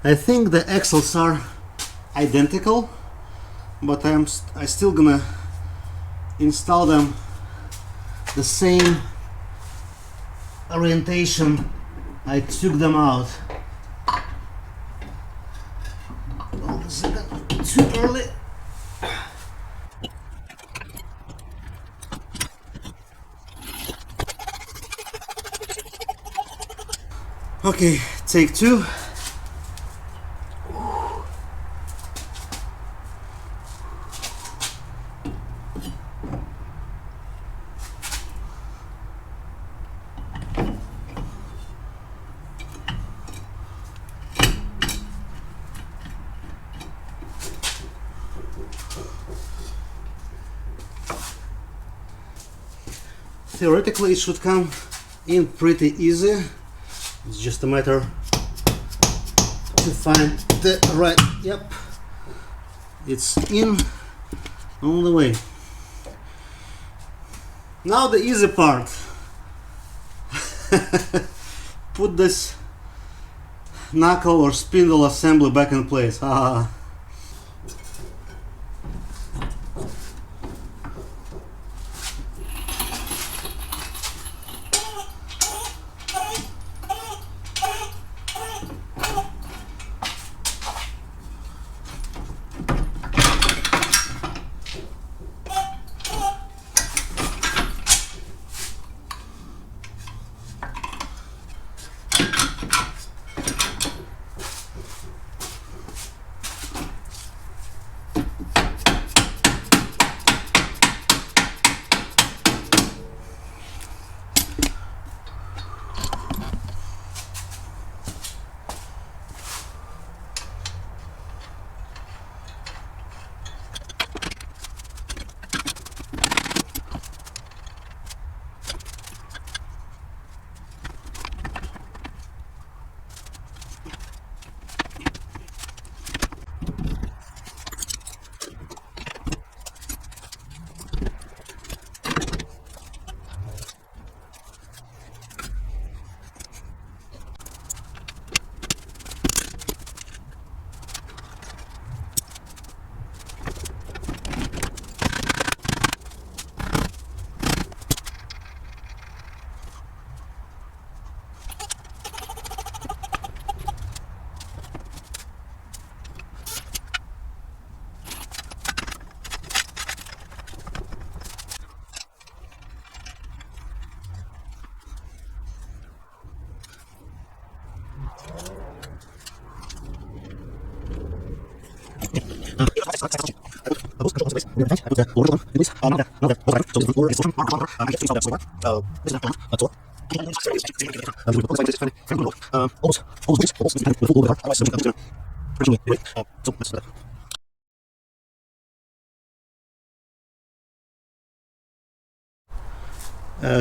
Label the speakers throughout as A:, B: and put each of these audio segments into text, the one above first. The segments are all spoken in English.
A: I think the axles are identical, but I still gonna install them the same orientation I took them out. Oh, this is too early. Okay, take two. Theoretically, it should come in pretty easy. It's just a matter to find the right. Yep, it's in all the way. Now the easy part. Put this knuckle or spindle assembly back in place.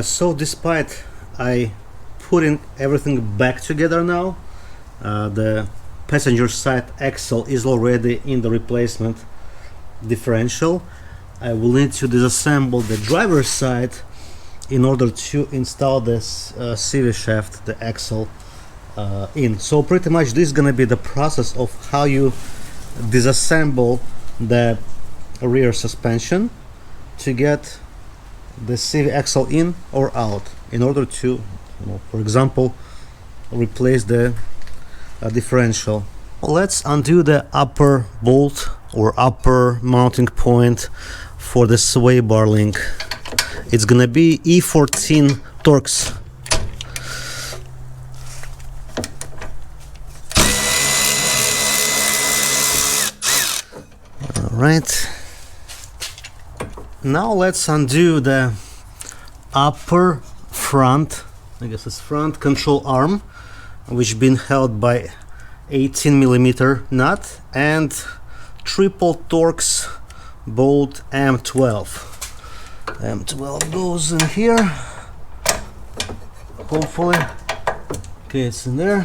A: So despite I putting everything back together now, the passenger side axle is already in the replacement differential. I will need to disassemble the driver's side in order to install this CV shaft, the axle, in. So pretty much this is gonna be the process of how you disassemble the rear suspension to get the CV axle in or out in order to, for example, replace the differential. Let's undo the upper bolt or upper mounting point for the sway bar link. It's gonna be E14 Torx. Alright, now let's undo the upper front, I guess it's front control arm, which been held by 18mm nut and triple Torx bolt M12. M12 goes in here, hopefully. Okay, it's in there.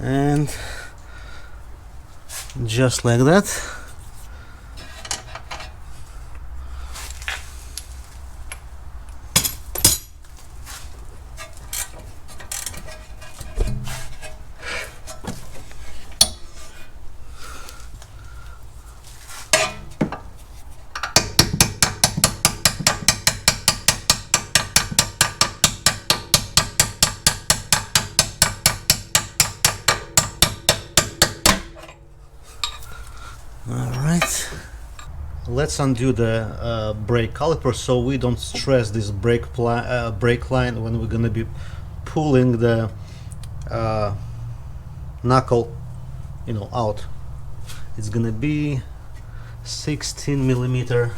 A: And just like that. Alright, let's undo the brake caliper so we don't stress this brake line when we're gonna be pulling the knuckle, you know, out. It's gonna be 16 millimeter.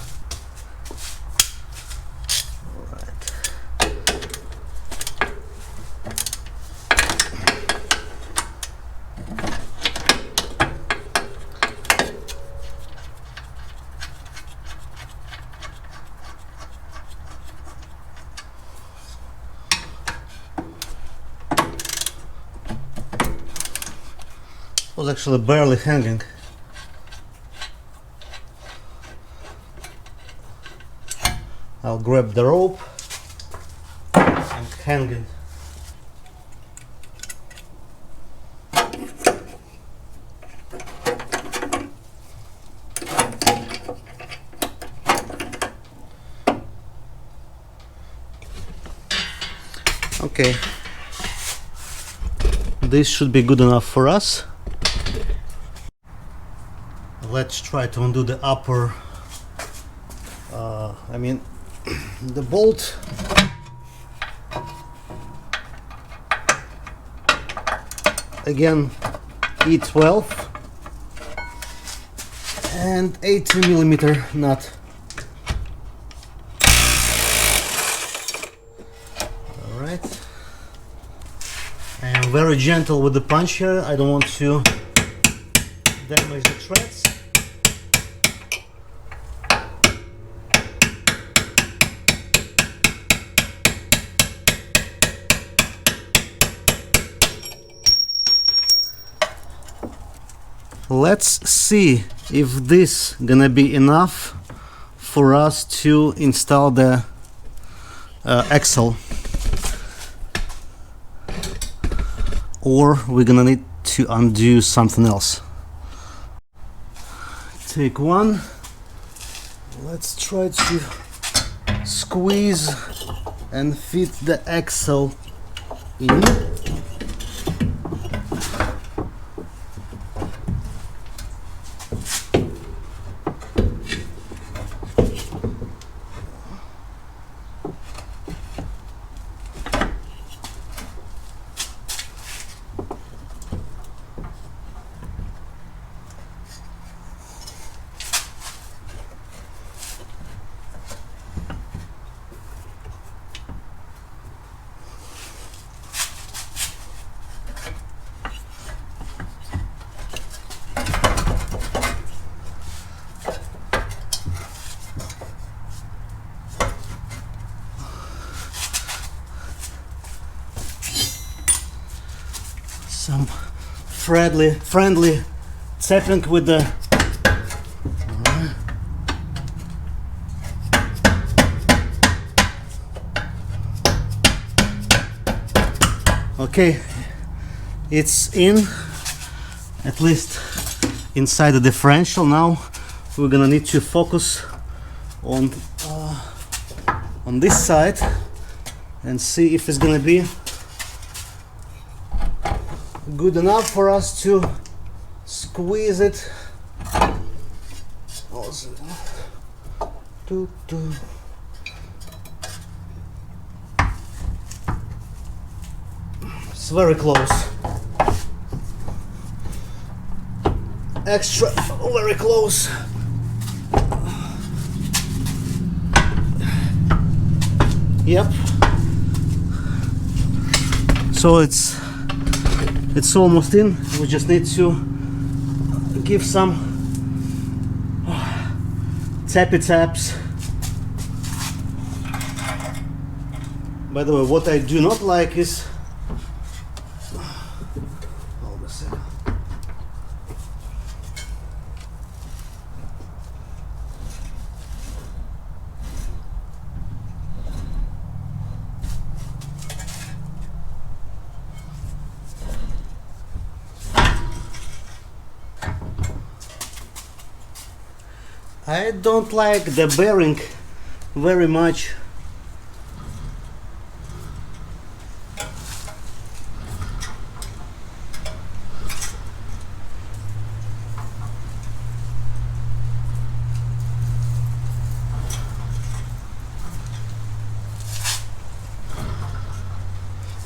A: Was actually barely hanging. I'll grab the rope and hang it. Okay, this should be good enough for us. Let's try to undo the upper, the bolt. Again, E12 and 18 millimeter nut. Alright. I am very gentle with the punch here. I don't want to damage the threads. Let's see if this gonna be enough for us to install the axle, or we're gonna need to undo something else. Take one. Let's try to squeeze and fit the axle in. Some friendly tapping with the okay, it's in, at least inside the differential. Now we're gonna need to focus on this side and see if it's gonna be good enough for us to squeeze it. It's very close. Extra very close. Yep. So it's almost in. We just need to give some tappy taps. By the way, what I do not like is hold a second. I don't like the bearing very much.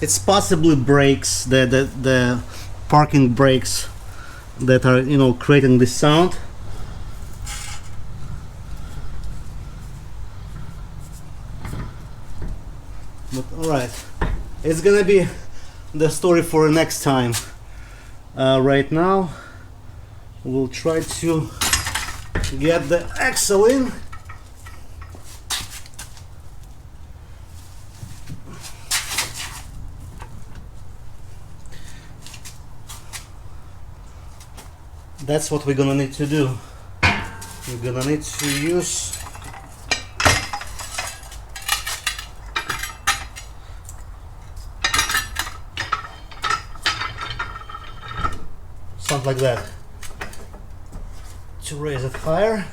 A: It's possibly brakes, the parking brakes that are, you know, creating this sound. But alright, it's gonna be the story for next time. Right now we'll try to get the axle in. That's what we're gonna need to do. We're gonna need to use something like that to raise it higher.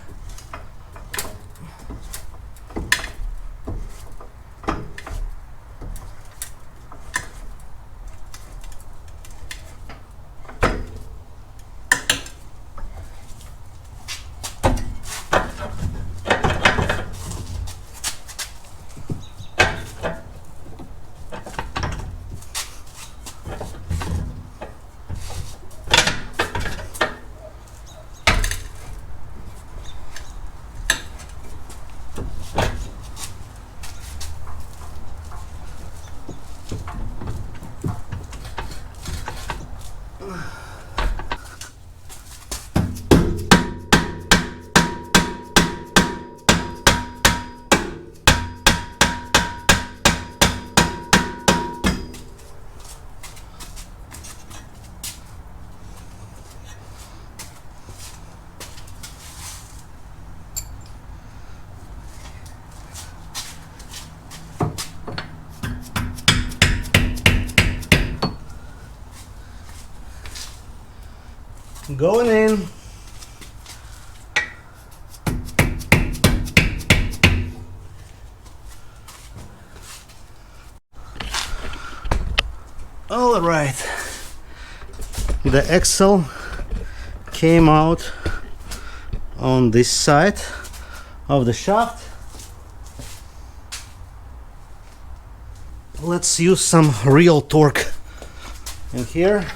A: Going in. All right, the axle came out on this side of the shaft. Let's use some real torque in here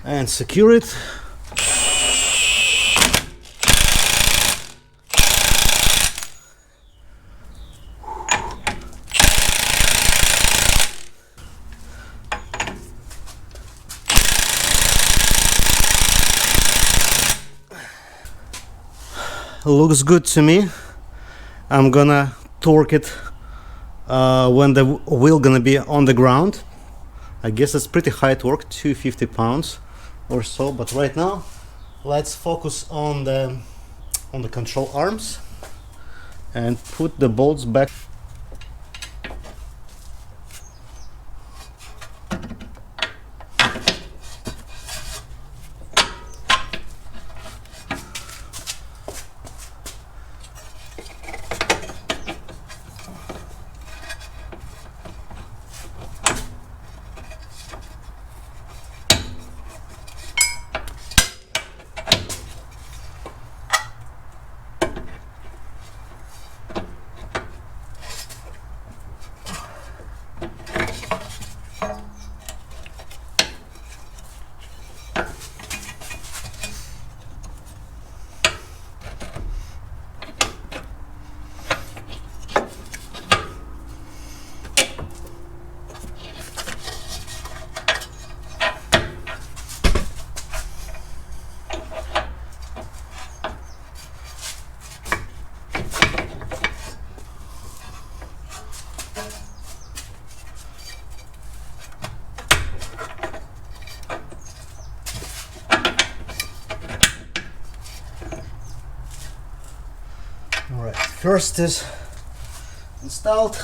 A: and secure it. Looks good to me. I'm gonna torque it when the wheel gonna be on the ground. I guess it's pretty high torque, 250 pounds or so, but right now let's focus on the control arms and put the bolts back. Alright, first is installed.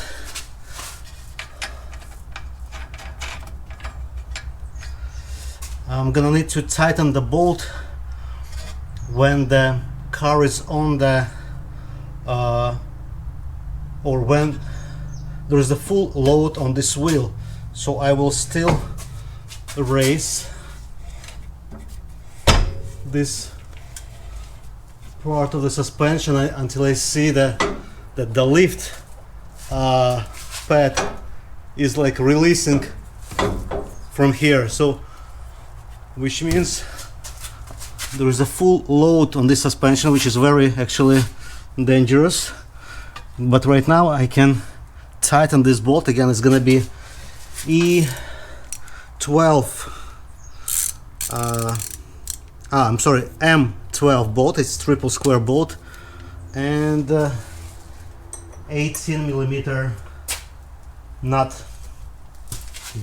A: I'm gonna need to tighten the bolt when the car is on the or when there is a full load on this wheel, so I will still raise this part of the suspension until I see that the lift pad is like releasing from here, so which means there is a full load on this suspension, which is very actually dangerous. But right now I can tighten this bolt again. It's gonna be E12 I'm sorry, M12 bolt. It's triple square bolt, and 18mm nut.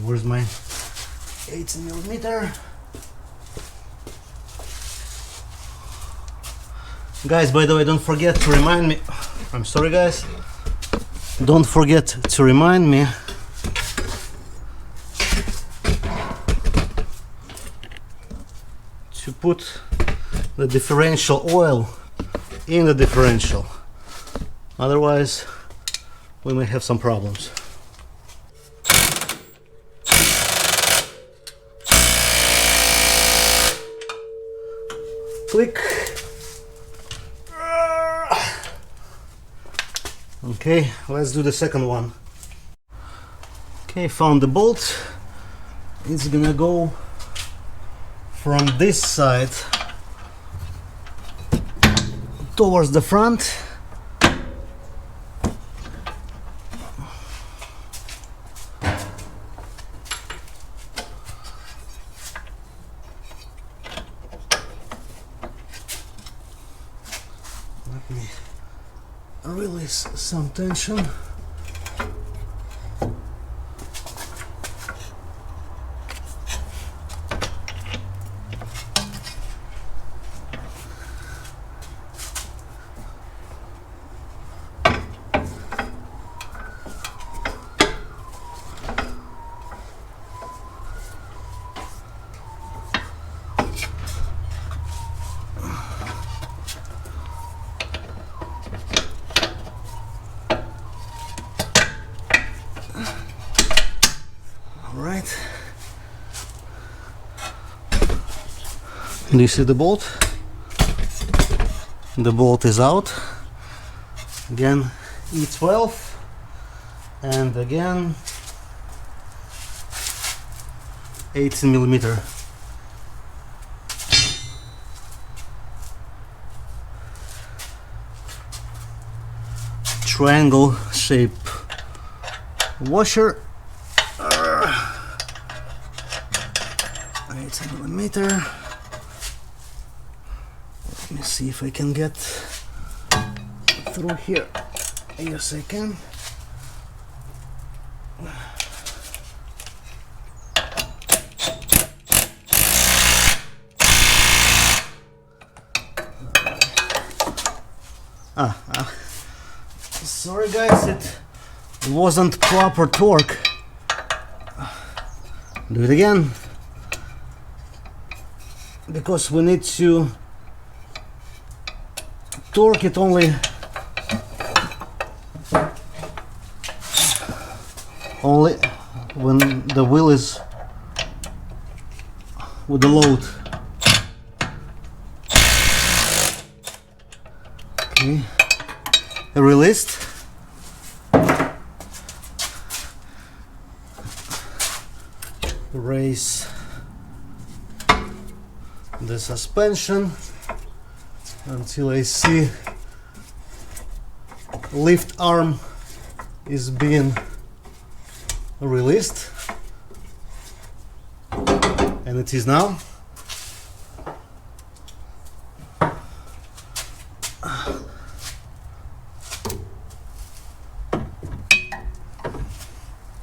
A: Where's my 18mm? Guys, by the way, don't forget to remind me. I'm sorry, guys. Don't forget to remind me to put the differential oil in the differential. Otherwise, we may have some problems. Click. Okay, let's do the second one. Okay, found the bolt. It's gonna go from this side towards the front. Let me release some tension. Right. This is the bolt. The bolt is out. Again, E12, and again 18mm. Triangle shape washer. 18mm. Let me see if I can get through here. Yes, I can. Sorry guys, it wasn't proper torque. Do it again, because we need to torque it only when the wheel is with the load. Okay, released. Raise the suspension until I see lift arm is being released, and it is now.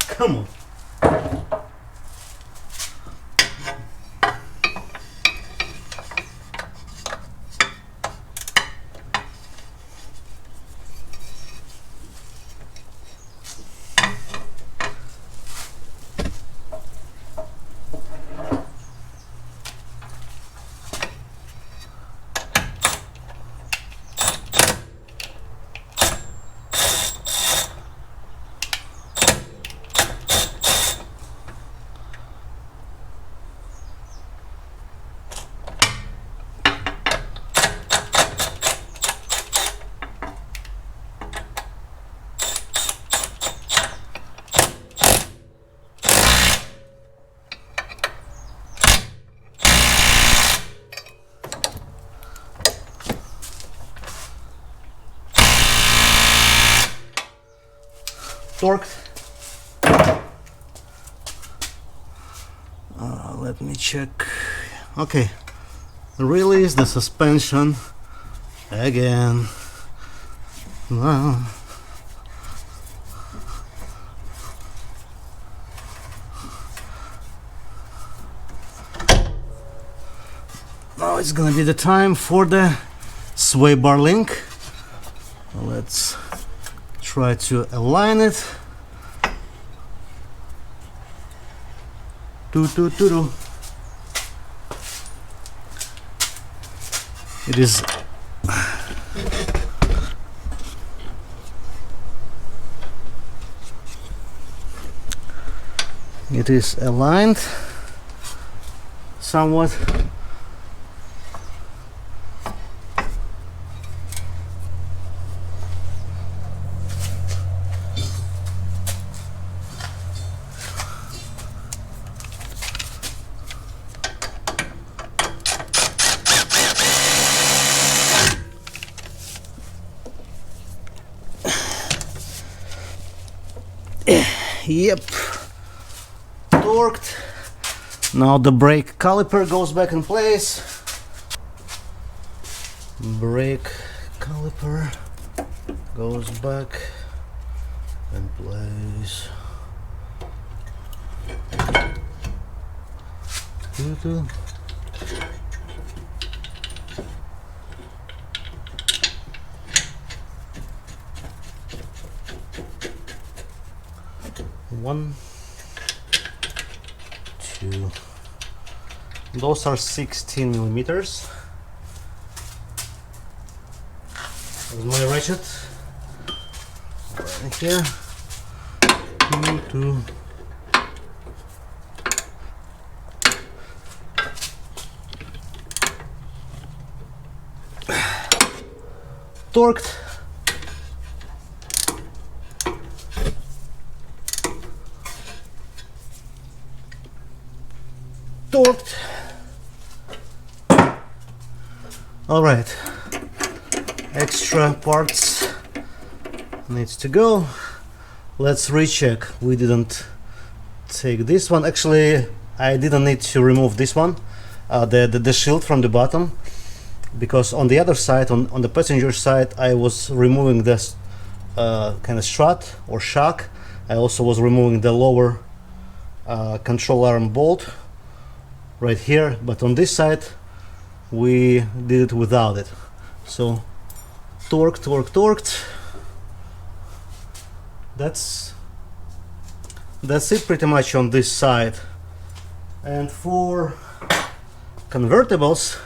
A: Come on. torqued. Let me check. Okay, release the suspension again. Now it's gonna be the time for the sway bar link. Let's try to align it. It is aligned somewhat. Yep, torqued. Now the brake caliper goes back in place. Brake caliper goes back in place. One, two. Those are 16 millimeters. There's my ratchet right here. Two. Torqued. Torqued. All right, extra parts needs to go. Let's recheck. We didn't take this one. Actually, I didn't need to remove this one, the shield from the bottom, because on the other side, on the passenger side, I was removing this kind of strut or shock. I also was removing the lower control arm bolt right here, but on this side we did it without it. So torqued. That's it pretty much on this side. And for convertibles,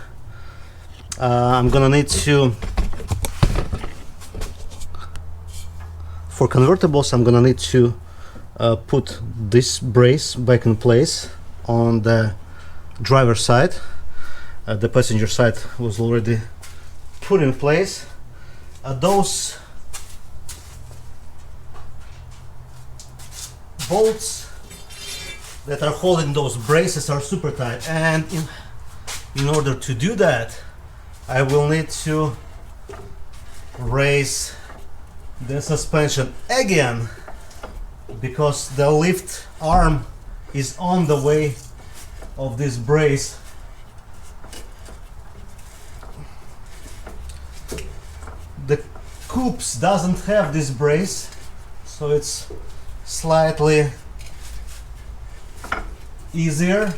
A: I'm gonna need to put this brace back in place on the driver's side. The passenger side was already put in place. Those bolts that are holding those braces are super tight, and in order to do that, I will need to raise the suspension again, because the lift arm is on the way of this brace. The coupes doesn't have this brace, so it's slightly easier.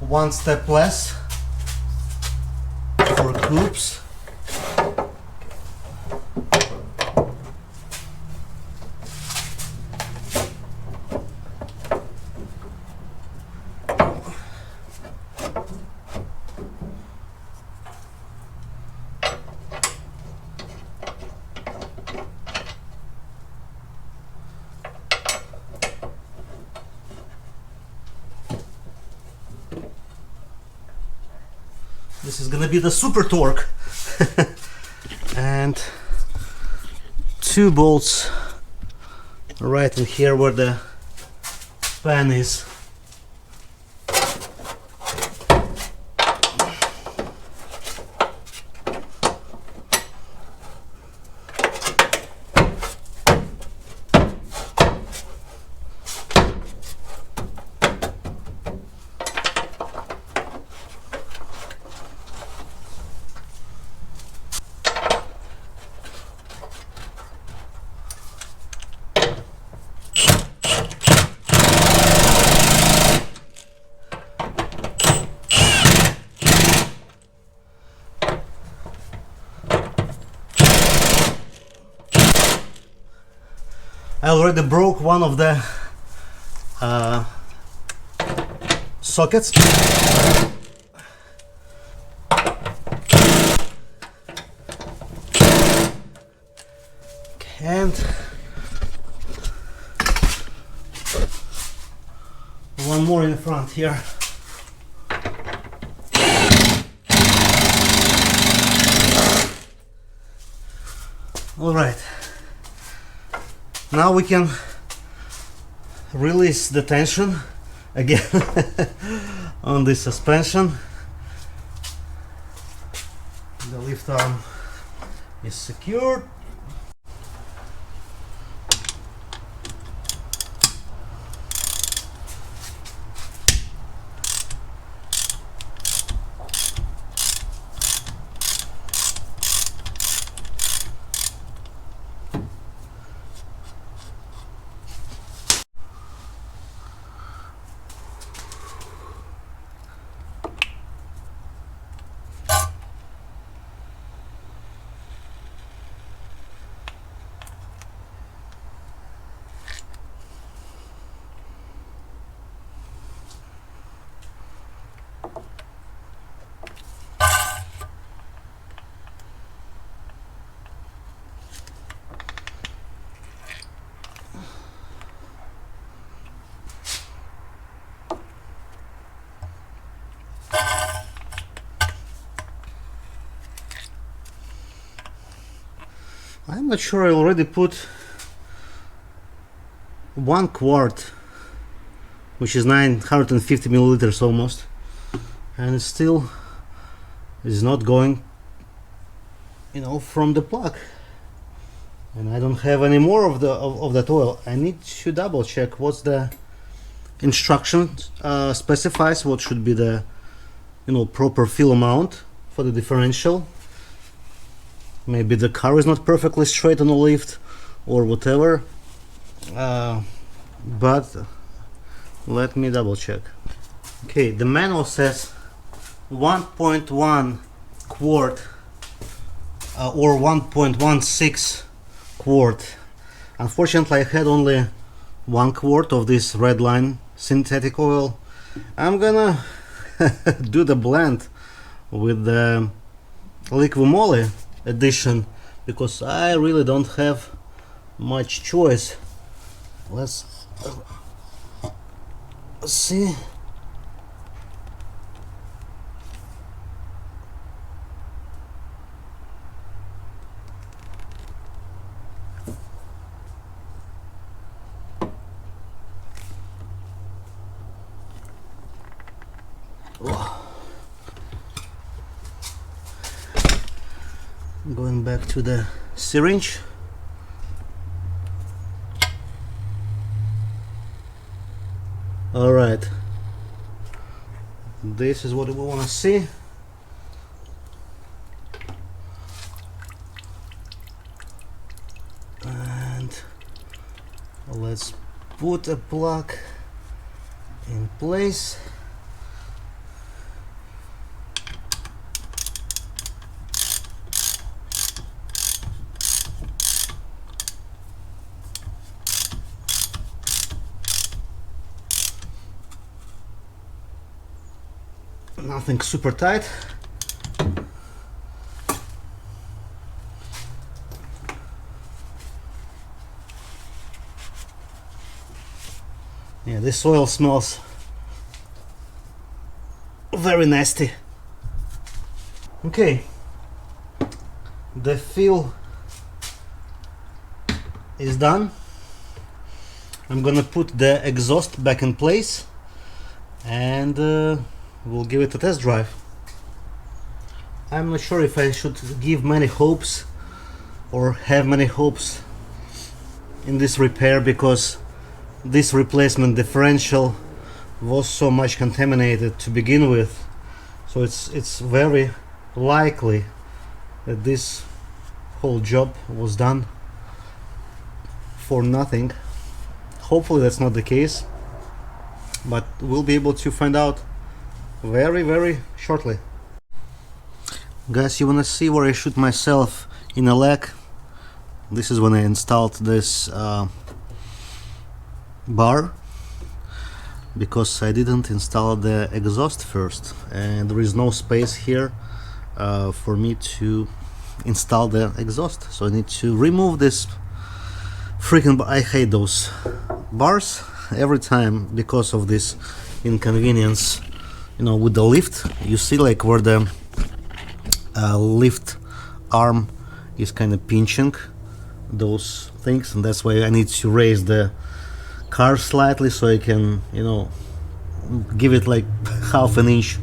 A: One step less for coupes. This is gonna be the super torque. And two bolts right in here where the pan is. I already broke one of the sockets. And one more in the front here. All right, now we can release the tension again on the suspension. The lift arm is secured. I'm not sure. I already put 1 quart, which is 950 milliliters almost, and it still is not going, you know, from the plug. And I don't have any more of that oil. I need to double check what's the instruction specifies what should be the, you know, proper fill amount for the differential. Maybe the car is not perfectly straight on the lift or whatever, but let me double check. Okay, the manual says 1.1 quart or 1.16 quart. Unfortunately, I had only 1 quart of this red line synthetic oil. I'm gonna do the blend with the liquid moly edition because I really don't have much choice. Let's see. Going back to the syringe. All right, this is what we want to see. And let's put a plug in place. Nothing super tight. Yeah, this oil smells very nasty. Okay, the fill is done. I'm gonna put the exhaust back in place and we'll give it a test drive. I'm not sure if I should give many hopes or have many hopes in this repair because this replacement differential was so much contaminated to begin with, so it's very likely that this whole job was done for nothing. Hopefully that's not the case, but we'll be able to find out very shortly. Guys, you wanna see where I shoot myself in the leg? This is when I installed this bar because I didn't install the exhaust first, and there is no space here for me to install the exhaust, so I need to remove this freaking bar. I hate those bars every time because of this inconvenience, you know, with the lift. You see like where the lift arm is kind of pinching those things, and that's why I need to raise the car slightly so I can, you know, give it like half an inch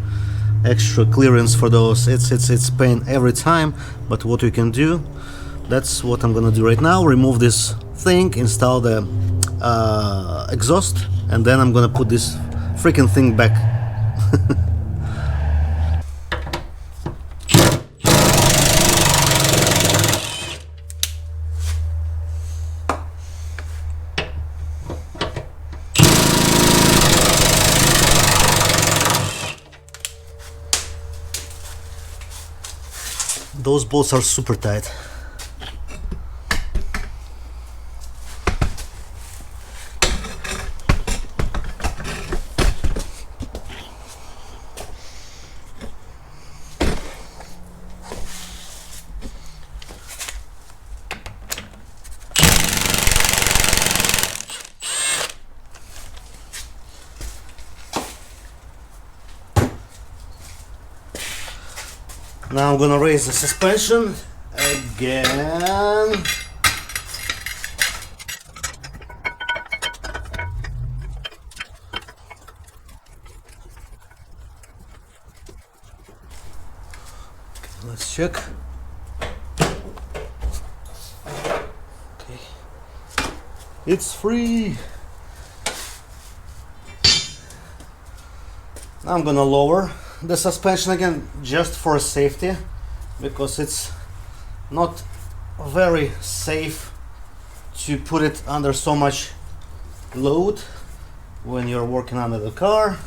A: extra clearance for those. It's pain every time, but what we can do, that's what I'm gonna do right now. Remove this thing, install the exhaust, and then I'm gonna put this freaking thing back. Those bolts are super tight. Now I'm gonna raise the suspension again. Let's check. Okay, it's free. Now I'm gonna lower the suspension again, just for safety, because it's not very safe to put it under so much load when you're working under the car.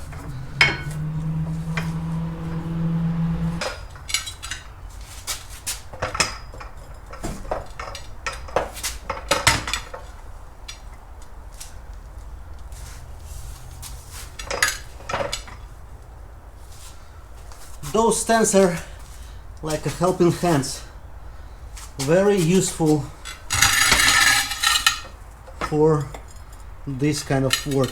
A: Those stands are like a helping hands, very useful for this kind of work.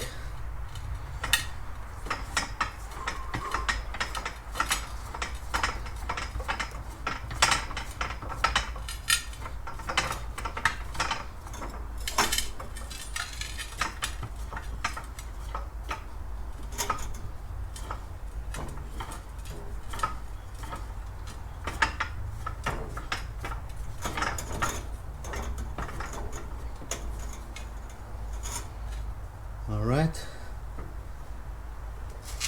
A: Alright,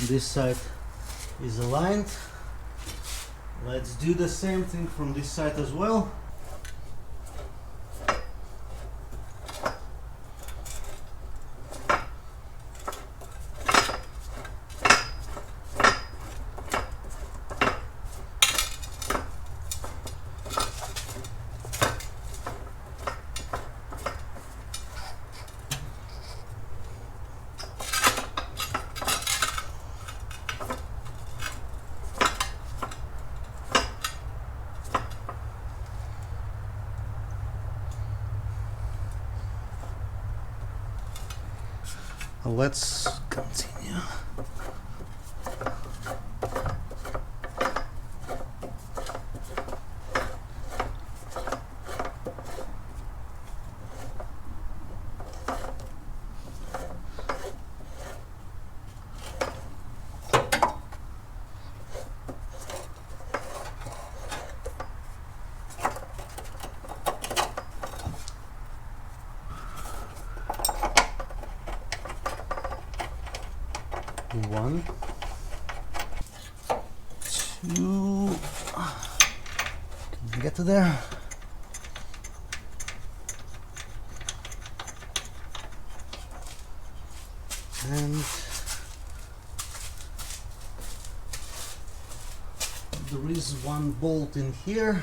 A: this side is aligned. Let's do the same thing from this side as well. Let's continue. One, two, can you get to there? And there is one bolt in here.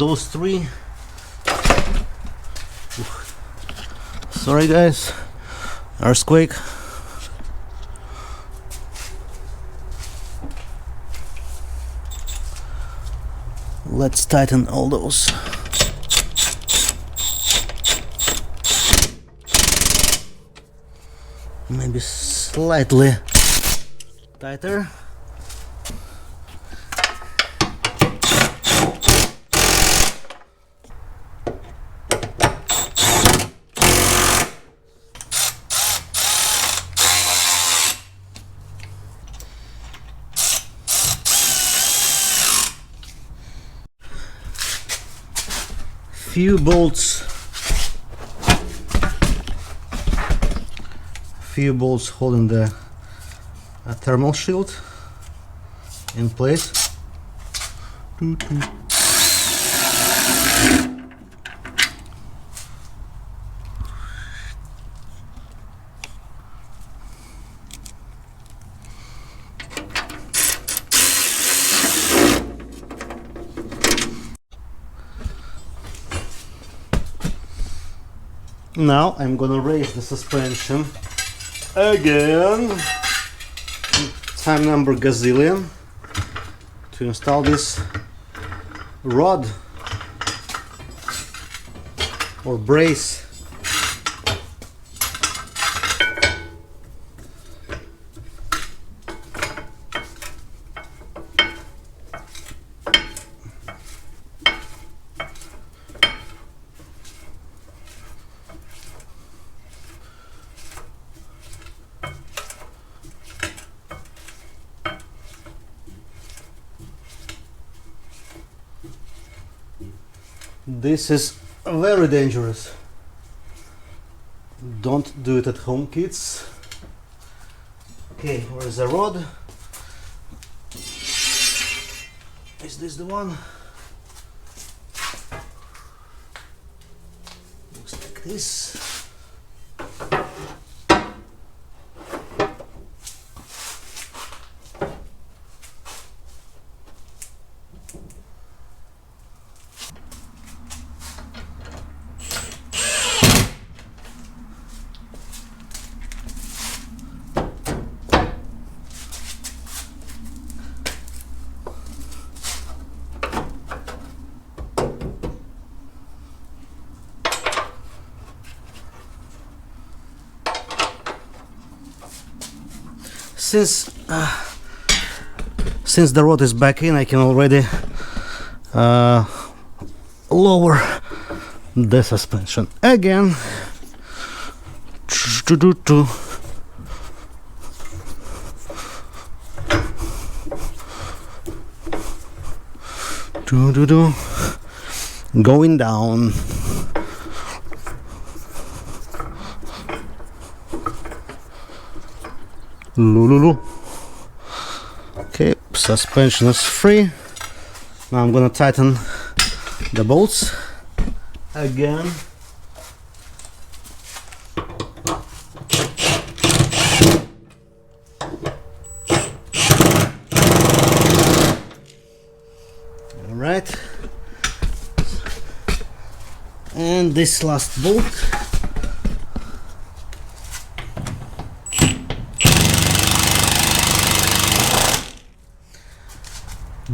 A: those three. Sorry guys, earthquake. Let's tighten all those. Maybe slightly tighter. Few bolts holding the thermal shield in place. Now I'm gonna raise the suspension again, time number gazillion, to install this rod or brace. This is very dangerous. Don't do it at home, kids. Okay, where is the rod? Is this the one? Looks like this. Since the rod is back in, I can already lower the suspension again. Going down. Lululu. Okay, suspension is free. Now I'm gonna tighten the bolts again. All right, and this last bolt.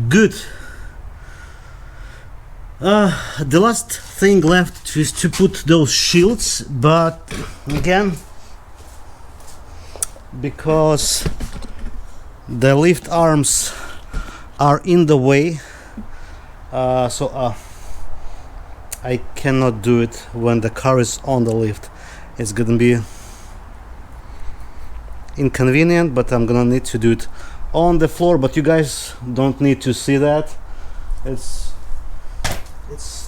A: Good. The last thing left is to put those shields, but again, because the lift arms are in the way, so I cannot do it when the car is on the lift. It's gonna be inconvenient, but I'm gonna need to do it on the floor. But you guys don't need to see that. It's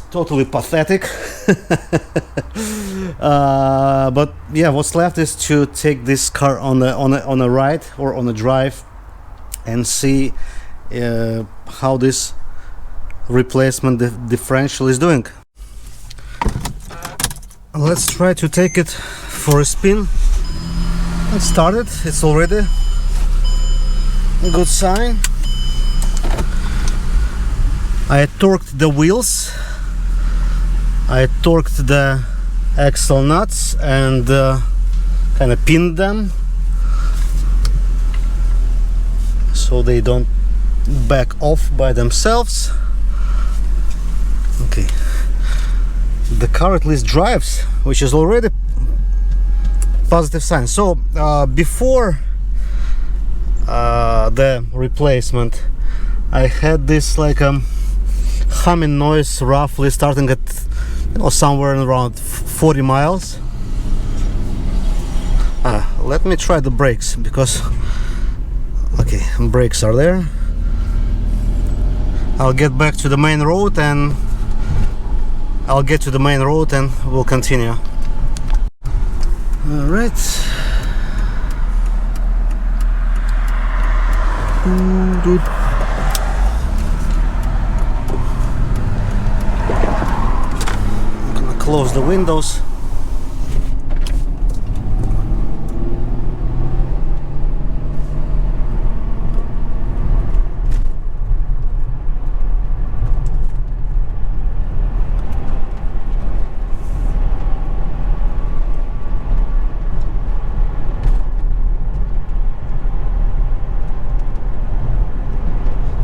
A: totally pathetic. But yeah, what's left is to take this car on a ride or on a drive and see how this replacement differential is doing. Let's try to take it for a spin. Let's start it. It's already a good sign. I torqued the wheels I torqued the axle nuts and kind of pinned them so they don't back off by themselves. Okay, the car at least drives, which is already positive sign. So before the replacement, I had this like humming noise, roughly starting at, you know, somewhere around 40 miles. Let me try the brakes, because okay, brakes are there. I'll get back to the main road and we'll continue. All right. I'm gonna close the windows.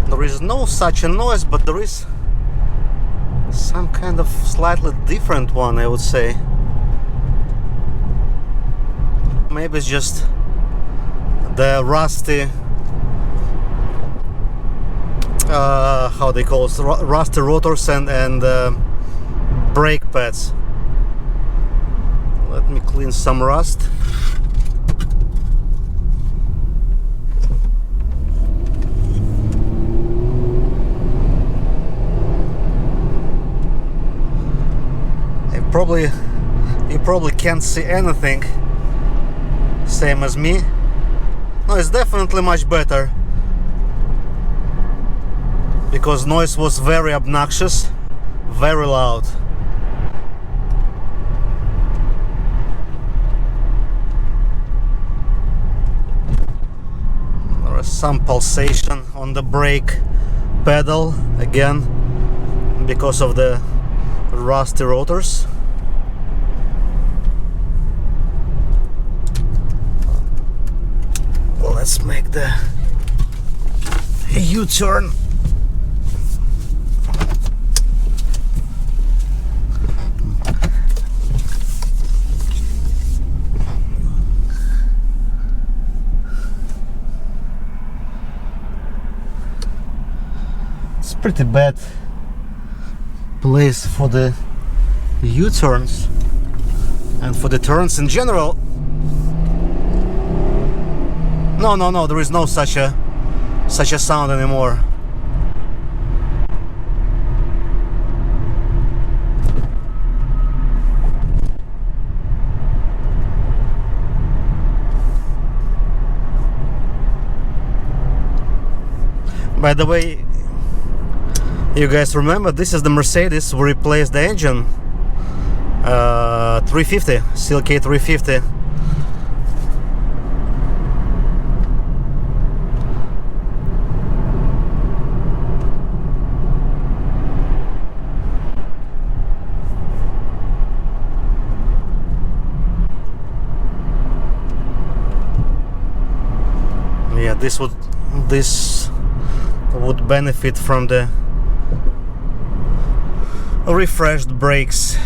A: There is no such a noise, but there is some kind of slightly different one, I would say. Maybe it's just the rusty how they call it, rusty rotors and brake pads. Let me clean some rust. You probably can't see anything, same as me. No, it's definitely much better, because noise was very obnoxious, very loud. There is some pulsation on the brake pedal, again because of the rusty rotors. Let's make the U-turn. It's pretty bad place for the U-turns and for the turns in general. No, there is no such a sound anymore. By the way, you guys remember, this is the Mercedes who replaced the engine, 350, CLK350. Yeah, this would benefit from the refreshed brakes.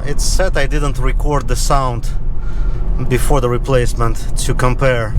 A: It's said I didn't record the sound before the replacement to compare.